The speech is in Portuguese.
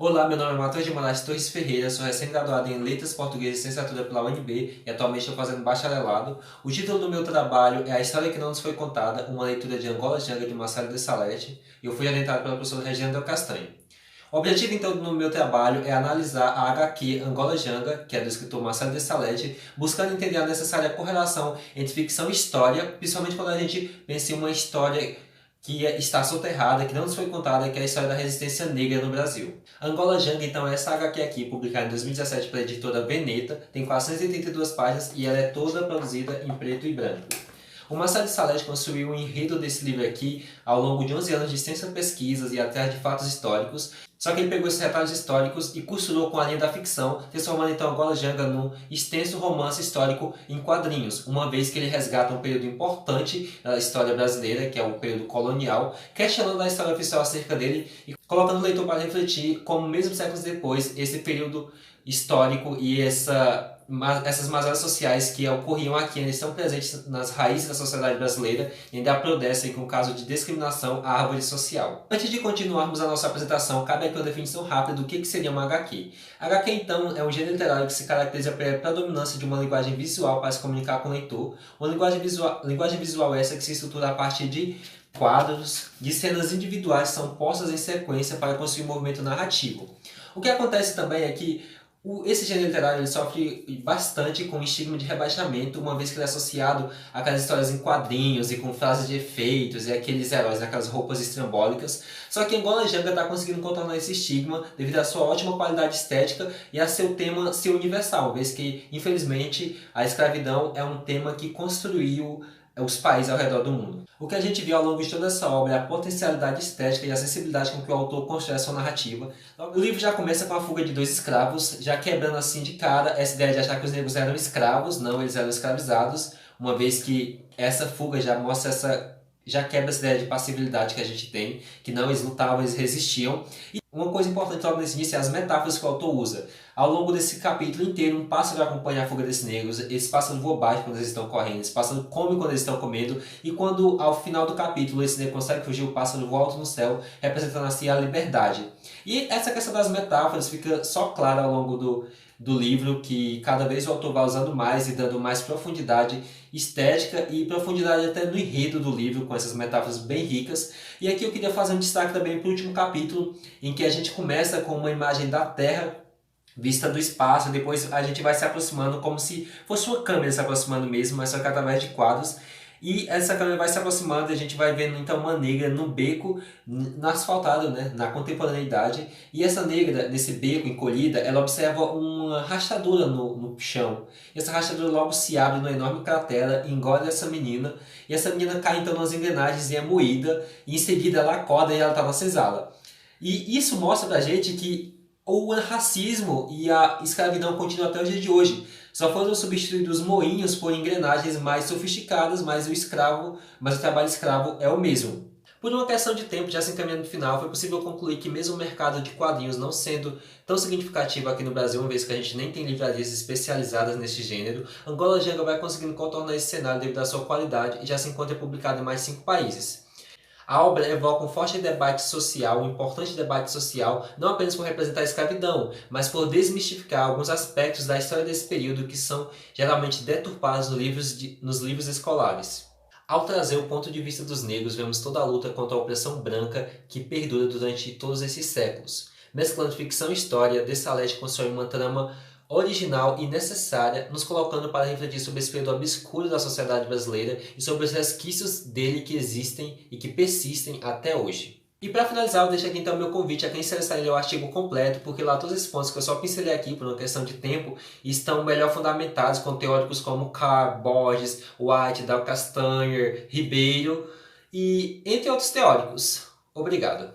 Olá, meu nome é Matheus de Moraes Torres Ferreira, sou recém-graduado em Letras Portuguesas e Licenciatura pela UNB e atualmente estou fazendo bacharelado. O título do meu trabalho é A História que Não Nos Foi Contada, uma leitura de Angola Janga de Marcelo de Salete, e eu fui orientado pela professora Regina Del Castanho. O objetivo, então, do meu trabalho é analisar a HQ Angola Janga, que é do escritor Marcelo de Salete, buscando entender a necessária correlação entre ficção e história, principalmente quando a gente pensa em uma história que está soterrada, que não nos foi contada, que é a história da resistência negra no Brasil. Angola Janga, então, é essa HQ aqui, publicada em 2017 pela editora Veneta, tem 482 páginas e ela é toda produzida em preto e branco. O Marcelo de Salete construiu o enredo desse livro aqui ao longo de 11 anos de extensas pesquisas e atrás de fatos históricos, só que ele pegou esses retratos históricos e costurou com a linha da ficção, transformando então Angola Janga num extenso romance histórico em quadrinhos, uma vez que ele resgata um período importante da história brasileira, que é o período colonial, questionando a história oficial acerca dele e colocando o leitor para refletir como, mesmo séculos depois, esse período histórico e essas mazelas sociais que ocorriam aqui ainda estão presentes nas raízes da sociedade brasileira e ainda aprodescem com o caso de discriminação à árvore social. Antes de continuarmos a nossa apresentação, cabe aqui uma definição rápida do que seria uma HQ. HQ, então, é um gênero literário que se caracteriza pela predominância de uma linguagem visual para se comunicar com o leitor. Uma linguagem visual essa que se estrutura a partir de quadros, de cenas individuais que são postas em sequência para construir um movimento narrativo. O que acontece também é que esse gênero literário ele sofre bastante com o estigma de rebaixamento, uma vez que ele é associado àquelas histórias em quadrinhos e com frases de efeitos e aqueles heróis naquelas roupas estrambólicas. Só que Angola Janga está conseguindo contornar esse estigma devido à sua ótima qualidade estética e a seu tema ser universal, uma vez que, infelizmente, a escravidão é um tema que construiu os países ao redor do mundo. O que a gente viu ao longo de toda essa obra é a potencialidade estética e a sensibilidade com que o autor constrói a sua narrativa. O livro já começa com a fuga de dois escravos, já quebrando assim de cara essa ideia de achar que os negros eram escravos, não, eles eram escravizados, uma vez que essa fuga já mostra já quebra essa ideia de passividade que a gente tem, que não, eles lutavam, eles resistiam. E uma coisa importante logo nesse início é as metáforas que o autor usa. Ao longo desse capítulo inteiro, um pássaro acompanha a fuga desses negros, esse pássaro voa baixo quando eles estão correndo, esse pássaro come quando eles estão comendo, e quando ao final do capítulo esse negro consegue fugir, o pássaro voa alto no céu, representando assim a liberdade. E essa questão das metáforas fica só clara ao longo do livro, que cada vez o autor vai usando mais e dando mais profundidade estética e profundidade até no enredo do livro, com essas metáforas bem ricas. E aqui eu queria fazer um destaque também para o último capítulo, em que a gente começa com uma imagem da Terra vista do espaço, depois a gente vai se aproximando como se fosse uma câmera se aproximando mesmo, mas só que através de quadros. E essa câmera vai se aproximando e a gente vai vendo então uma negra no beco, no asfaltado, né, na contemporaneidade. E essa negra, nesse beco encolhida, ela observa uma rachadura no chão. E essa rachadura logo se abre numa enorme cratera, engole essa menina. E essa menina cai então nas engrenagens e é moída. E em seguida ela acorda e ela está na senzala. E isso mostra pra gente que o racismo e a escravidão continuam até o dia de hoje. Só foram substituídos os moinhos por engrenagens mais sofisticadas, mas o trabalho escravo é o mesmo. Por uma questão de tempo, já se encaminhando no final, foi possível concluir que mesmo o mercado de quadrinhos não sendo tão significativo aqui no Brasil, uma vez que a gente nem tem livrarias especializadas neste gênero, Angola Janga vai conseguindo contornar esse cenário devido à sua qualidade e já se encontra publicado em mais 5 países. A obra evoca um forte debate social, um importante debate social, não apenas por representar a escravidão, mas por desmistificar alguns aspectos da história desse período que são geralmente deturpados nos livros escolares. Ao trazer o ponto de vista dos negros, vemos toda a luta contra a opressão branca que perdura durante todos esses séculos. Mesclando ficção e história, De Salete constrói uma trama original e necessária, nos colocando para refletir sobre esse período obscuro da sociedade brasileira e sobre os resquícios dele que existem e que persistem até hoje. E para finalizar, eu deixo aqui então o meu convite a quem se interessar em ler o artigo completo, porque lá todos esses pontos que eu só pincelei aqui por uma questão de tempo estão melhor fundamentados com teóricos como Carr, Borges, White, Del Castanho, Ribeiro e entre outros teóricos. Obrigado.